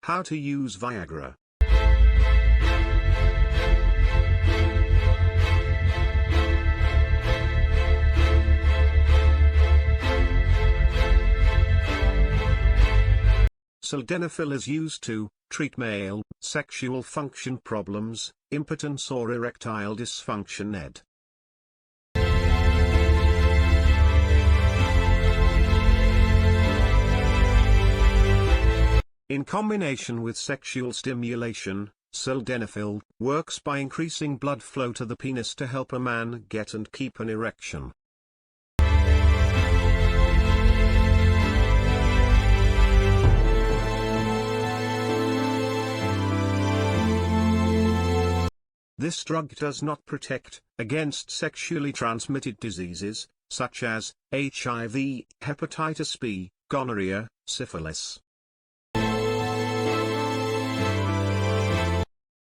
How to use Viagra. Sildenafil is used to treat male sexual function problems, impotence or erectile dysfunction ed. In combination with sexual stimulation, sildenafil works by increasing blood flow to the penis to help a man get and keep an erection. This drug does not protect against sexually transmitted diseases, such as HIV, hepatitis B, gonorrhea, syphilis.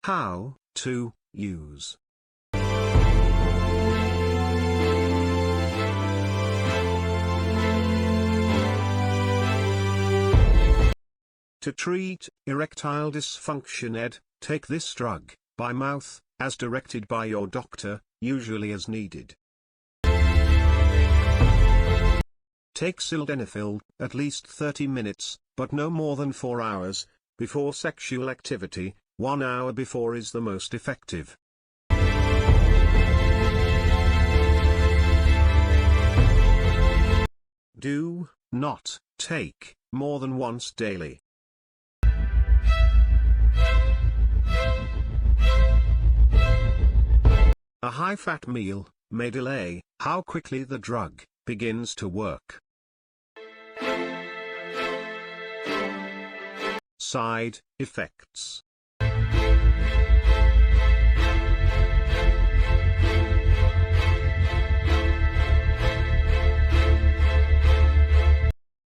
How to use. To treat erectile dysfunction ed, take this drug by mouth, as directed by your doctor, usually as needed. Take sildenafil at least 30 minutes, but no more than 4 hours, before sexual activity. 1 hour before is the most effective. Do not take more than once daily. A high-fat meal may delay how quickly the drug begins to work. Side effects.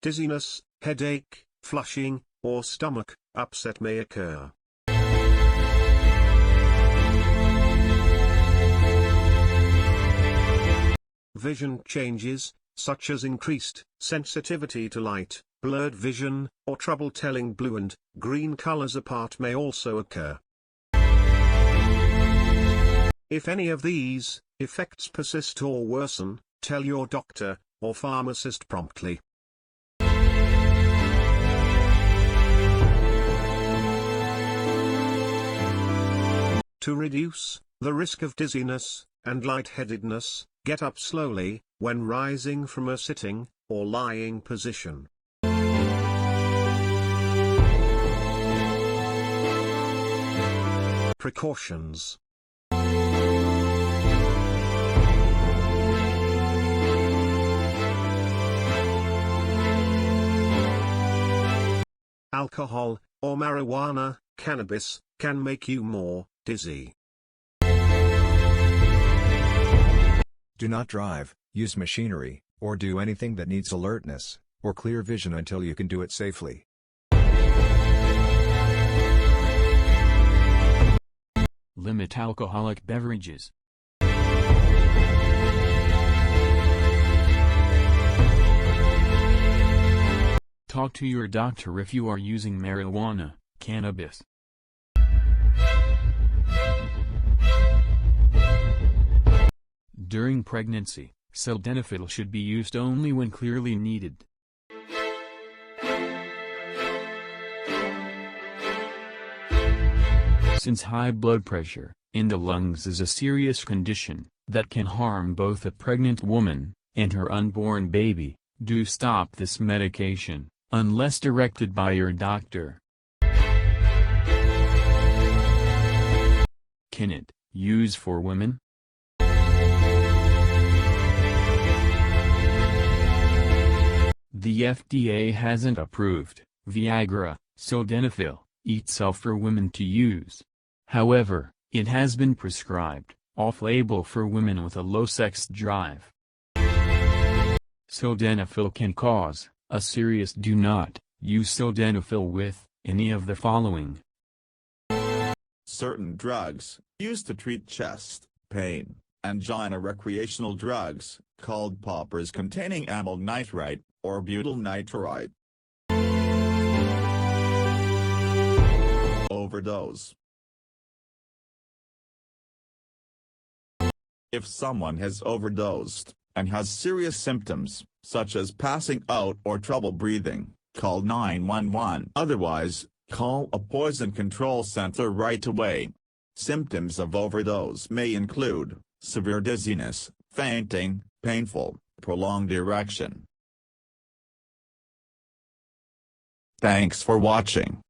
Dizziness, headache, flushing, or stomach upset may occur. Vision changes, such as increased sensitivity to light, blurred vision, or trouble telling blue and green colors apart may also occur. If any of these effects persist or worsen, tell your doctor or pharmacist promptly. To reduce the risk of dizziness and lightheadedness, get up slowly when rising from a sitting or lying position. Precautions. Alcohol, or marijuana, cannabis, can make you more dizzy. Do not drive, use machinery, or do anything that needs alertness or clear vision until you can do it safely. Limit alcoholic beverages. Talk to your doctor if you are using marijuana, cannabis. During pregnancy, sildenafil should be used only when clearly needed. Since high blood pressure in the lungs is a serious condition that can harm both a pregnant woman and her unborn baby, do stop this medication, unless directed by your doctor. Can it use for women? The FDA hasn't approved Viagra, sildenafil, itself for women to use. However, it has been prescribed, off-label for women with a low sex drive. Sildenafil can cause a serious do not use sildenafil with any of the following. Certain drugs, used to treat chest pain, angina. Recreational drugs, called poppers containing amyl nitrite, or butyl nitrite. overdose. If someone has overdosed and has serious symptoms, such as passing out or trouble breathing, call 911. Otherwise, call a poison control center right away. Symptoms of overdose may include severe dizziness, fainting, painful, prolonged erection. Thanks for watching.